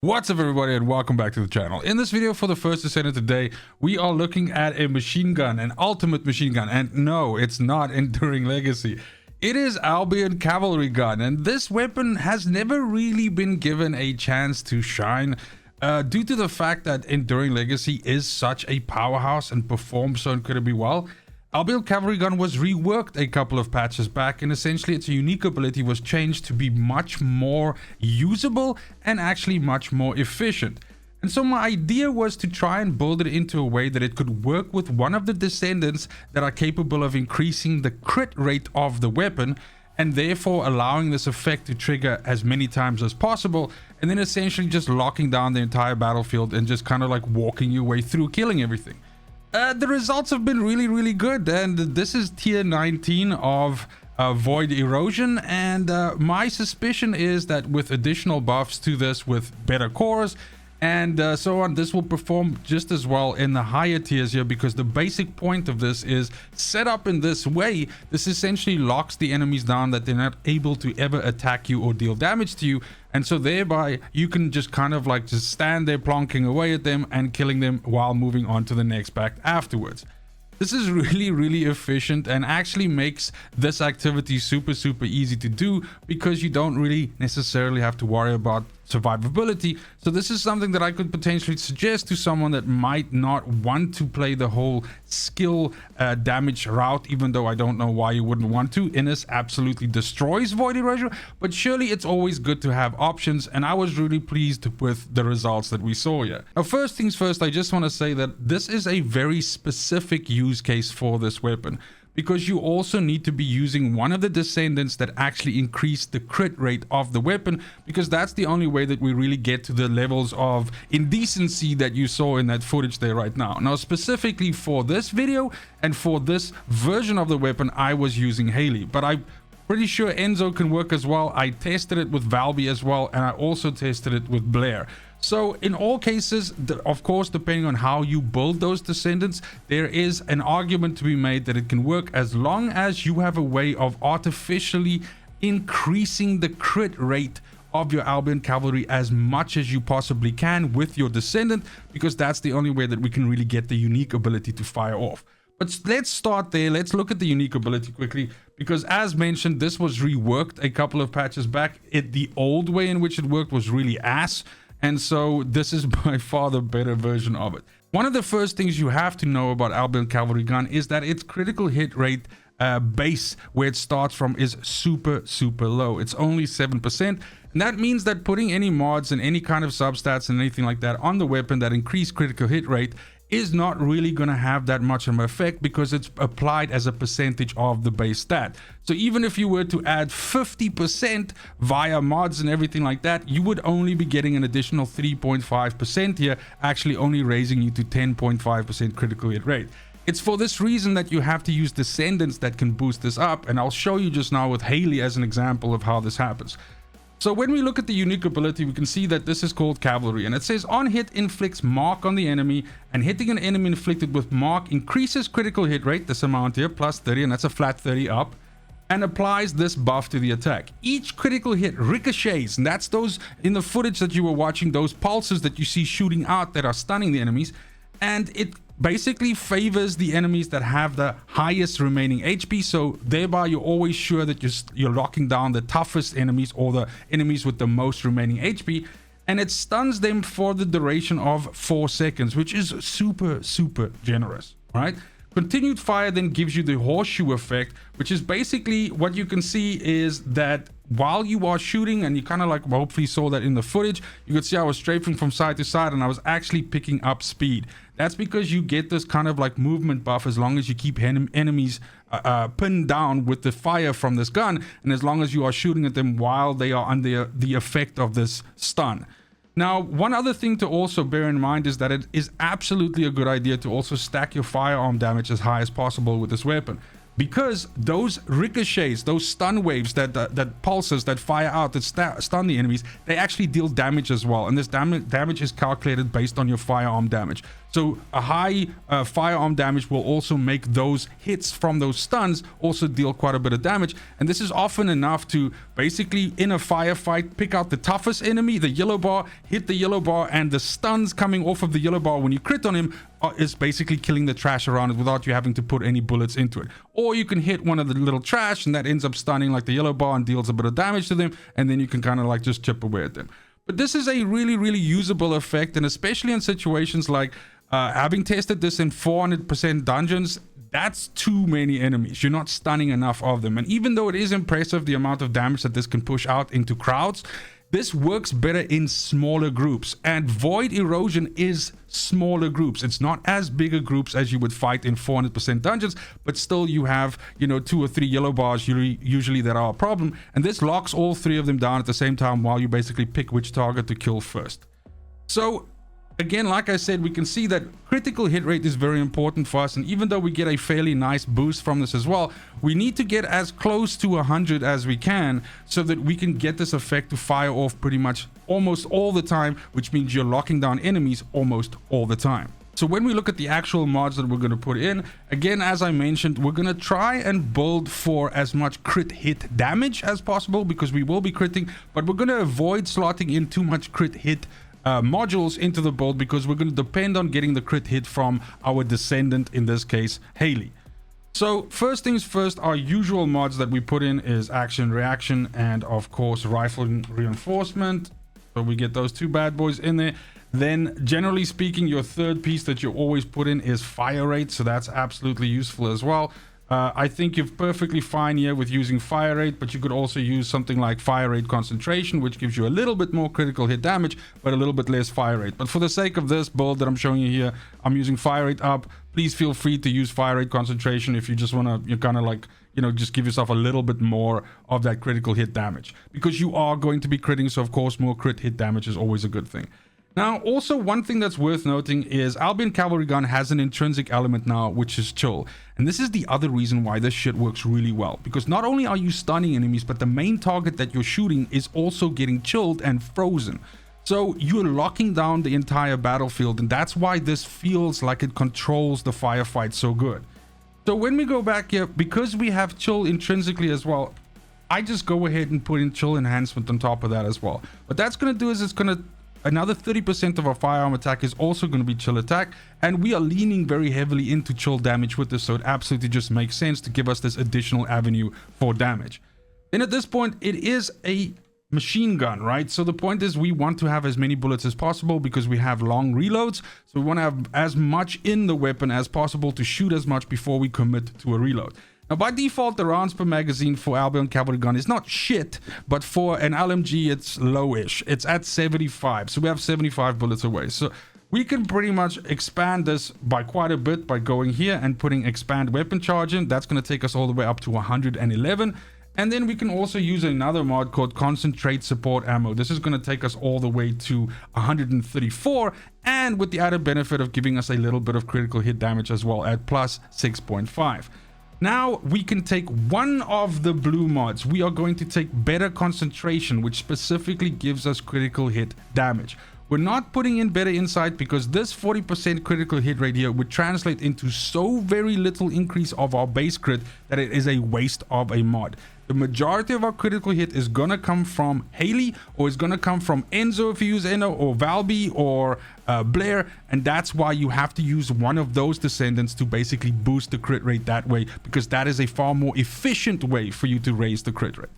What's up everybody and welcome back to the channel. In this video for the First Descendant today, we are looking at a machine gun, an ultimate machine gun. And no, it's not Enduring Legacy. It is ALBION Cavalry gun, and this weapon has never really been given a chance to shine due to the fact that Enduring Legacy is such a powerhouse and performs so incredibly well. ALBION Cavalry gun was reworked a couple of patches back, and essentially its unique ability was changed to be much more usable and actually much more efficient. And so my idea was to try and build it into a way that it could work with one of the descendants that are capable of increasing the crit rate of the weapon, and therefore allowing this effect to trigger as many times as possible, and then essentially just locking down the entire battlefield and just kind of like walking your way through killing everything. The results have been really good, and this is tier 19 of void erosion, and my suspicion is that with additional buffs to this, with better cores and so on, this will perform just as well in the higher tiers here, because the basic point of this is set up in this way. This essentially locks the enemies down that they're not able to ever attack you or deal damage to you, and so thereby you can just kind of like just stand there plonking away at them and killing them while moving on to the next pact afterwards. This is really efficient and actually makes this activity super easy to do, because you don't really necessarily have to worry about survivability. So this is something that I could potentially suggest to someone that might not want to play the whole skill damage route, even though I don't know why you wouldn't want to. Innis absolutely destroys void erosion, but surely it's always good to have options, and I was really pleased with the results that we saw here. Now, first things first, I just want to say that this is a very specific use case for this weapon, because you also need to be using one of the descendants that actually increase the crit rate of the weapon, because that's the only way that we really get to the levels of indecency that you saw in that footage there right now. Now, specifically for this video and for this version of the weapon, I was using Hailey, but I'm pretty sure Enzo can work as well. I tested it with Valby as well, and I also tested it with Blair. So in all cases, of course, depending on how you build those descendants, there is an argument to be made that it can work as long as you have a way of artificially increasing the crit rate of your ALBION Cavalry as much as you possibly can with your descendant, because that's the only way that we can really get the unique ability to fire off. But let's start there. Let's look at the unique ability quickly, because as mentioned, this was reworked a couple of patches back. The old way in which it worked was really ass, and so this is by far the better version of it. One of the first things you have to know about ALBION Cavalry gun is that its critical hit rate base, where it starts from, is super low. It's only 7%, and that means that putting any mods and any kind of substats and anything like that on the weapon that increase critical hit rate is not really going to have that much of an effect, because it's applied as a percentage of the base stat. So even if you were to add 50% via mods and everything like that, you would only be getting an additional 3.5% here, actually only raising you to 10.5% critical hit rate. It's for this reason that you have to use descendants that can boost this up, and I'll show you just now with Hailey as an example of how this happens. So when we look at the unique ability, we can see that this is called Cavalry, and it says on hit inflicts mark on the enemy, and hitting an enemy inflicted with mark increases critical hit rate, this amount here, plus 30, and that's a flat 30 up, and applies this buff to the attack. Each critical hit ricochets, and that's those in the footage that you were watching, those pulses that you see shooting out that are stunning the enemies, and it basically favors the enemies that have the highest remaining HP, so thereby you're always sure that you're locking down the toughest enemies, or the enemies with the most remaining HP, and it stuns them for the duration of 4 seconds, which is super generous. All right, continued fire then gives you the horseshoe effect, which is basically what you can see is that while you are shooting, and you kind of like hopefully saw that in the footage, you could see I was strafing from side to side, and I was actually picking up speed. That's because you get this kind of like movement buff as long as you keep enemies pinned down with the fire from this gun, and as long as you are shooting at them while they are under the effect of this stun. Now, one other thing to also bear in mind is that it is absolutely a good idea to also stack your firearm damage as high as possible with this weapon. because those ricochets, those stun waves, that pulses that fire out that stun the enemies, they actually deal damage as well, and this damage is calculated based on your firearm damage. So a high firearm damage will also make those hits from those stuns also deal quite a bit of damage, and this is often enough to basically in a firefight pick out the toughest enemy, the yellow bar, hit the yellow bar, and the stuns coming off of the yellow bar when you crit on him is basically killing the trash around it without you having to put any bullets into it. Or you can hit one of the little trash and that ends up stunning like the yellow bar and deals a bit of damage to them, and then you can kind of like just chip away at them. But this is a really usable effect, and especially in situations like having tested this in 400% dungeons, that's too many enemies. You're not stunning enough of them. And even though it is impressive the amount of damage that this can push out into crowds, this works better in smaller groups, and void erosion is smaller groups. It's not as bigger groups as you would fight in 400% dungeons, but still you have, you know, 2 or 3 yellow bars usually that are a problem, and this locks all 3 of them down at the same time while you basically pick which target to kill first. So again, like I said, we can see that critical hit rate is very important for us, and even though we get a fairly nice boost from this as well, we need to get as close to 100 as we can so that we can get this effect to fire off pretty much almost all the time, which means you're locking down enemies almost all the time. So when we look at the actual mods that we're going to put in, again, as I mentioned, we're going to try and build for as much crit hit damage as possible, because we will be critting, but we're going to avoid slotting in too much crit hit modules into the build, because we're going to depend on getting the crit hit from our Descendant, in this case Hailey. So first things first, our usual mods that we put in is action reaction and of course rifle reinforcement, so we get those 2 bad boys in there. Then generally speaking, your third piece that you always put in is fire rate, so that's absolutely useful as well. I think you're perfectly fine here with using fire rate, but you could also use something like fire rate concentration, which gives you a little bit more critical hit damage, but a little bit less fire rate. But for the sake of this build that I'm showing you here, I'm using fire rate up. Please feel free to use fire rate concentration if you just want to, you kind of like, you know, just give yourself a little bit more of that critical hit damage, because you are going to be critting, so of course more crit hit damage is always a good thing. Now, also one thing that's worth noting is Albion Cavalry Gun has an intrinsic element now, which is chill. And this is the other reason why this shit works really well, because not only are you stunning enemies, but the main target that you're shooting is also getting chilled and frozen. So you're locking down the entire battlefield, and that's why this feels like it controls the firefight so good. So when we go back here, because we have chill intrinsically as well, I just go ahead and put in chill enhancement on top of that as well. What that's going to do is it's going to another 30% of our firearm attack is also going to be chill attack, and we are leaning very heavily into chill damage with this, so it absolutely just makes sense to give us this additional avenue for damage. And at this point, it is a machine gun, right? So the point is we want to have as many bullets as possible because we have long reloads, so we want to have as much in the weapon as possible to shoot as much before we commit to a reload. Now, by default, the rounds per magazine for Albion Cavalry Gun is not shit, but for an LMG, it's lowish. It's at 75, so we have 75 bullets away. So we can pretty much expand this by quite a bit by going here and putting expand weapon charge in. That's going to take us all the way up to 111. And then we can also use another mod called concentrate support ammo. This is going to take us all the way to 134, and with the added benefit of giving us a little bit of critical hit damage as well at plus 6.5. Now we can take one of the blue mods. We are going to take better concentration, which specifically gives us critical hit damage. We're not putting in better insight because this 40% critical hit rate here would translate into so very little increase of our base crit that it is a waste of a mod. The majority of our critical hit is gonna come from Hailey, or it's gonna come from Enzo if you use Enzo, or Valby, or Blair, and that's why you have to use one of those descendants to basically boost the crit rate that way, because that is a far more efficient way for you to raise the crit rate.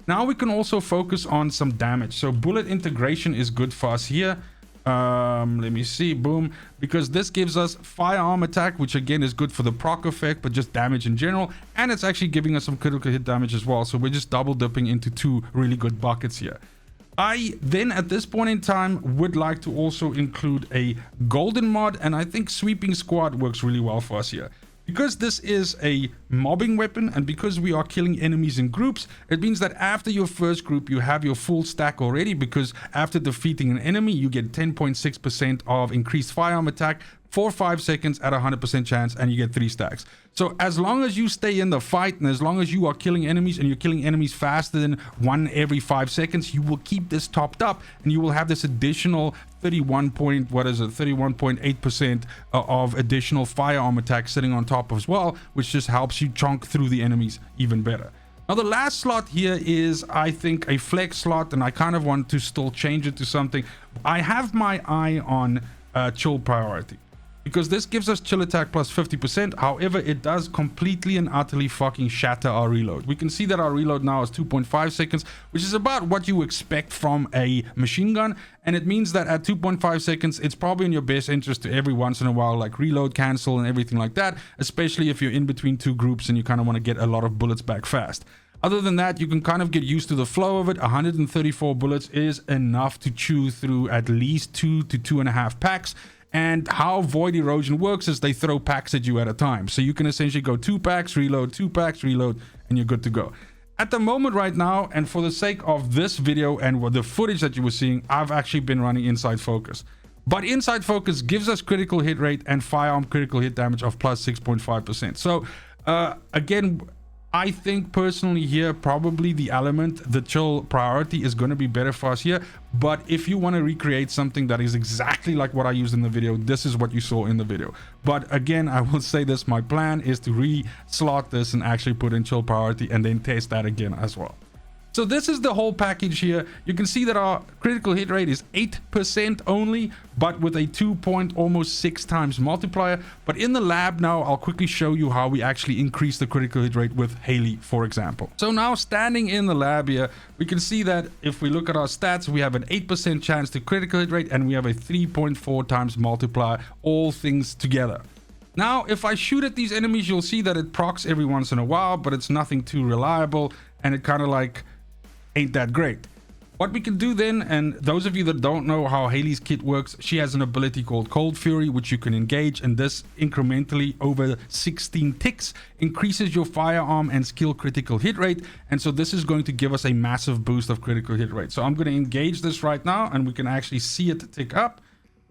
Now we can also focus on some damage. So bullet integration is good for us here. Let me see, boom, because this gives us firearm attack, which again is good for the proc effect, but just damage in general, and it's actually giving us some critical hit damage as well. So we're just double dipping into 2 really good buckets here. I then at this point in time would like to also include a golden mod, and I think sweeping squad works really well for us here. Because this is a mobbing weapon, and because we are killing enemies in groups, it means that after your first group you have your full stack already, because after defeating an enemy you get 10.6% of increased firearm attack for 5 seconds at 100% chance, and you get 3 stacks. So as long as you stay in the fight, and as long as you are killing enemies, and you're killing enemies faster than 1 every 5 seconds, you will keep this topped up, and you will have this additional 31.8% of additional firearm attack sitting on top as well, which just helps you chunk through the enemies even better. Now, the last slot here is, I think, a flex slot, and I kind of want to still change it to something. I have my eye on chill priority, because this gives us chill attack plus 50%. However, it does completely and utterly fucking shatter our reload. We can see that our reload now is 2.5 seconds, which is about what you expect from a machine gun. And it means that at 2.5 seconds, it's probably in your best interest to every once in a while, like reload, cancel, and everything like that, especially if you're in between 2 groups and you kind of want to get a lot of bullets back fast. Other than that, you can kind of get used to the flow of it. 134 bullets is enough to chew through at least 2 to 2.5 packs. And how Void Erosion works is they throw packs at you at a time. So you can essentially go 2 packs, reload, 2 packs, reload, and you're good to go. At the moment right now, and for the sake of this video and the footage that you were seeing, I've actually been running Inside Focus. But Inside Focus gives us critical hit rate and firearm critical hit damage of plus 6.5%. So again, I think personally here, probably the element, the chill priority is going to be better for us here. But if you want to recreate something that is exactly like what I used in the video, this is what you saw in the video. But again, I will say this, my plan is to re-slot this and actually put in chill priority and then test that again as well. So this is the whole package here. You can see that our critical hit rate is 8% only, but with a 2.6 times multiplier. But in the lab now, I'll quickly show you how we actually increase the critical hit rate with Hailey, for example. So now standing in the lab here, we can see that if we look at our stats, we have an 8% chance to critical hit rate, and we have a 3.4 times multiplier, all things together. Now, if I shoot at these enemies, you'll see that it procs every once in a while, but it's nothing too reliable, and it kind of like ain't that great. What we can do then, and those of you that don't know how Hailey's kit works, she has an ability called Cold Fury, which you can engage, and this incrementally over 16 ticks increases your firearm and skill critical hit rate. And so this is going to give us a massive boost of critical hit rate. So I'm going to engage this right now, and we can actually see it tick up.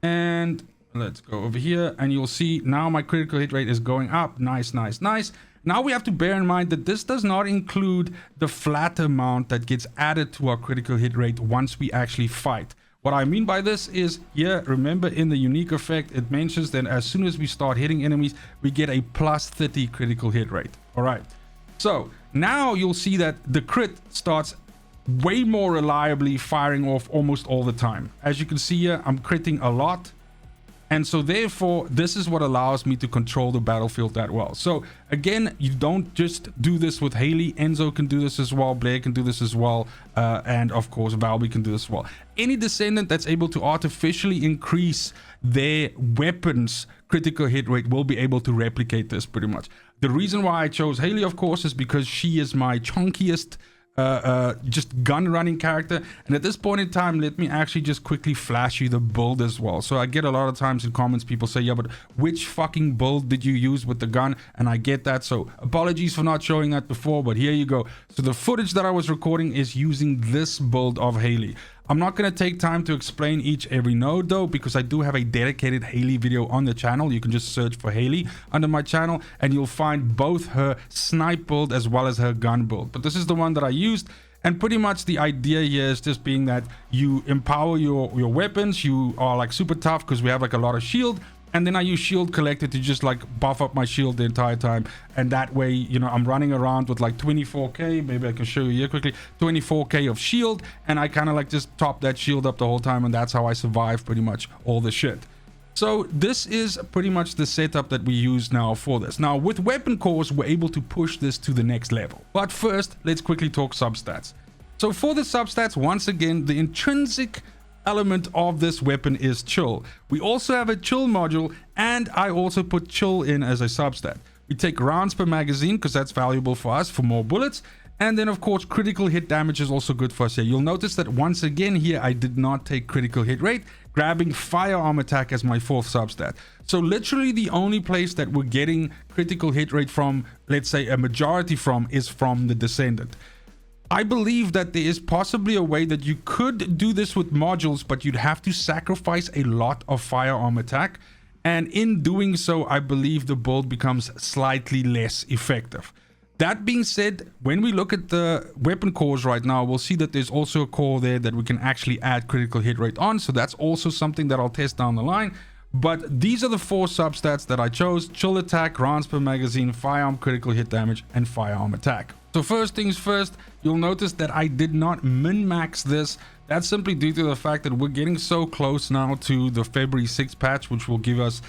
And let's go over here, and you'll see now my critical hit rate is going up. Nice, nice, nice. Now we have to bear in mind that this does not include the flat amount that gets added to our critical hit rate once we actually fight. What I mean by this is here, remember in the unique effect, it mentions that as soon as we start hitting enemies, we get a plus 30 critical hit rate. All right. So now you'll see that the crit starts way more reliably firing off almost all the time. As you can see here, I'm critting a lot. And so therefore, this is what allows me to control the battlefield that well. So again, you don't just do this with Hailey. Enzo can do this as well. Blair can do this as well. And of course, Valby can do this as well. Any Descendant that's able to artificially increase their weapons critical hit rate will be able to replicate this pretty much. The reason why I chose Hailey, of course, is because she is my chunkiest just gun running character. And at this point in time, let me actually just quickly flash you the build as well. So I get a lot of times in comments, people say, yeah, but which fucking build did you use with the gun? And I get that, so apologies for not showing that before, but here you go. So the footage that I was recording is using this build of Hailey. I'm not going to take time to explain every node though, because I do have a dedicated Hailey video on the channel. You can just search for Hailey under my channel and you'll find both her snipe build as well as her gun build. But this is the one that I used. And pretty much the idea here is just being that you empower your weapons. You are like super tough because we have like a lot of shield. And then I use shield collector to just like buff up my shield the entire time. And that way, you know, I'm running around with like 24k. Maybe I can show you here quickly. 24k of shield. And I kind of like just top that shield up the whole time. And that's how I survive pretty much all the shit. So this is pretty much the setup that we use now for this. Now with weapon cores, we're able to push this to the next level. But first, let's quickly talk substats. So for the substats, once again, the intrinsic element of this weapon is chill. We also have a chill module, and I also put chill in as a substat. We take rounds per magazine because that's valuable for us for more bullets. And then of course critical hit damage is also good for us here. You'll notice that once again here I did not take critical hit rate, grabbing firearm attack as my fourth substat. So literally the only place that we're getting critical hit rate from, let's say a majority from, is from the Descendant. I believe that there is possibly a way that you could do this with modules, but you'd have to sacrifice a lot of firearm attack. And in doing so, I believe the build becomes slightly less effective. That being said, when we look at the weapon cores right now, we'll see that there's also a core there that we can actually add critical hit rate on. So that's also something that I'll test down the line. But these are the 4 substats that I chose: chill attack, rounds per magazine, firearm critical hit damage, and firearm attack. So first things first, you'll notice that I did not min-max this. That's simply due to the fact that we're getting so close now to the February 6th patch, which will give us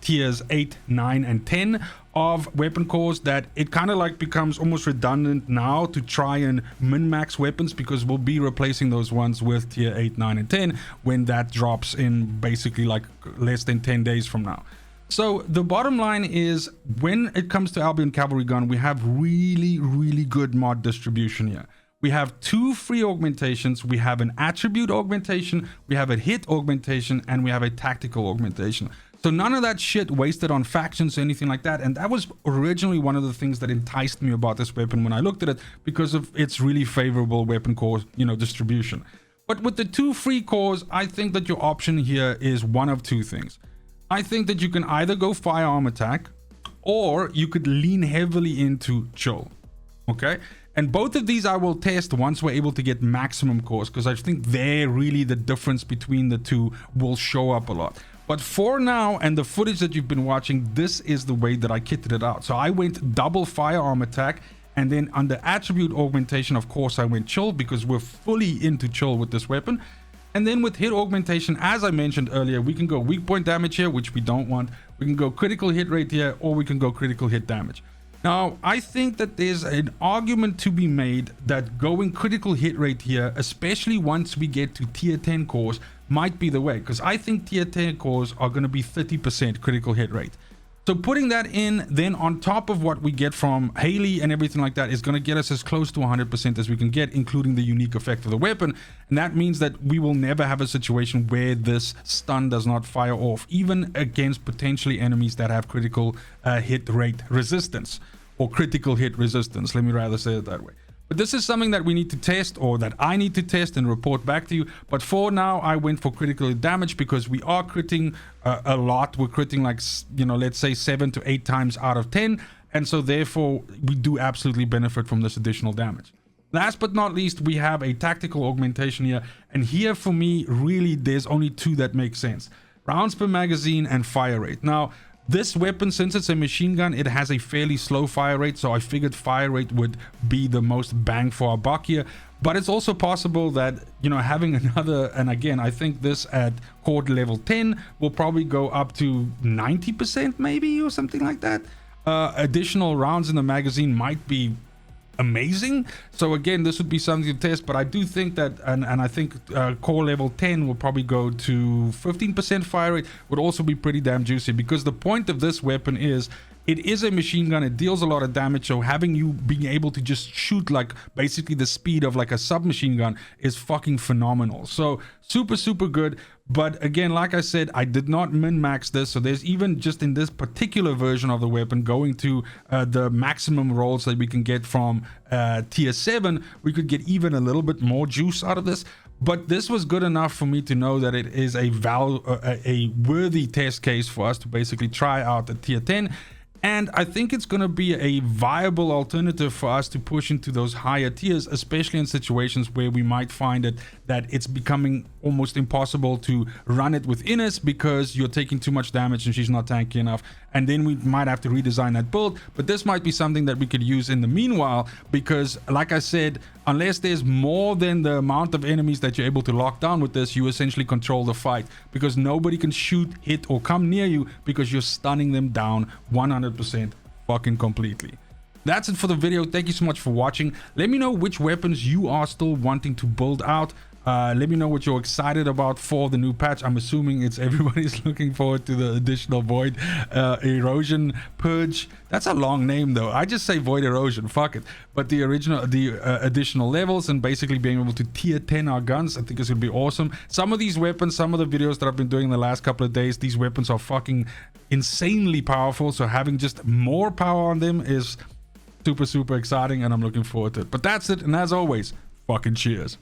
tiers 8, 9, and 10 of weapon cores, that it kind of like becomes almost redundant now to try and min-max weapons, because we'll be replacing those ones with tier 8, 9, and 10 when that drops in basically like less than 10 days from now. So the bottom line is, when it comes to Albion Cavalry Gun, we have really good mod distribution here. We have 2 free augmentations, we have an attribute augmentation, we have a hit augmentation, and we have a tactical augmentation. So none of that shit wasted on factions or anything like that. And that was originally one of the things that enticed me about this weapon when I looked at it, because of its really favorable weapon core, distribution. But with the 2 free cores, I think that your option here is one of 2 things. I think that you can either go firearm attack, or you could lean heavily into chill. Okay? And both of these I will test once we're able to get maximum cores, because I think there really the difference between the 2 will show up a lot. But for now, and the footage that you've been watching, this is the way that I kitted it out. So I went double firearm attack, and then under attribute augmentation, of course, I went chill, because we're fully into chill with this weapon. And then with hit augmentation, as I mentioned earlier, we can go weak point damage here, which we don't want. We can go critical hit rate here, or we can go critical hit damage. Now, I think that there's an argument to be made that going critical hit rate here, especially once we get to tier 10 cores, might be the way, because I think tier 10 cores are going to be 30% critical hit rate. So putting that in then on top of what we get from Hailey and everything like that is going to get us as close to 100% as we can get, including the unique effect of the weapon. And that means that we will never have a situation where this stun does not fire off, even against potentially enemies that have critical hit rate resistance, or critical hit resistance. Let me rather say it that way. But this is something that we need to test, or that I need to test and report back to you. But for now, I went for critical damage, because we are critting a lot. We're critting like, let's say 7 to 8 times out of 10. And so therefore, we do absolutely benefit from this additional damage. Last but not least, we have a tactical augmentation here. And here for me, really, there's only 2 that make sense: rounds per magazine and fire rate. Now, this weapon, since it's a machine gun, it has a fairly slow fire rate, so I figured fire rate would be the most bang for our buck here. But it's also possible that, having another, and again, I think this at core level 10 will probably go up to 90% maybe, or something like that. Additional rounds in the magazine might be amazing. So again, this would be something to test, but I do think that, and I think core level 10 will probably go to 15% fire rate, would also be pretty damn juicy, because the point of this weapon is it is a machine gun, it deals a lot of damage, so having you being able to just shoot like basically the speed of like a submachine gun is fucking phenomenal. So super good. But again, like I said, I did not min-max this, so there's even just in this particular version of the weapon going to the maximum rolls that we can get from tier 7, we could get even a little bit more juice out of this. But this was good enough for me to know that it is a worthy test case for us to basically try out at tier 10. And I think it's going to be a viable alternative for us to push into those higher tiers, especially in situations where we might find that it's becoming almost impossible to run it within us because you're taking too much damage and she's not tanky enough. And then we might have to redesign that build. But this might be something that we could use in the meanwhile, because like I said, unless there's more than the amount of enemies that you're able to lock down with this, you essentially control the fight, because nobody can shoot, hit, or come near you because you're stunning them down 100% fucking completely. That's it for the video. Thank you so much for watching. Let me know which weapons you are still wanting to build out. Let me know what you're excited about for the new patch. I'm assuming it's everybody's looking forward to the additional void erosion purge. That's a long name though. I just say void erosion, fuck it. But the additional levels and basically being able to tier 10 our guns, I think is gonna be awesome. Some of these weapons, some of the videos that I've been doing the last couple of days, these weapons are fucking insanely powerful. So having just more power on them is super exciting, and I'm looking forward to it. But that's it, and as always, fucking cheers.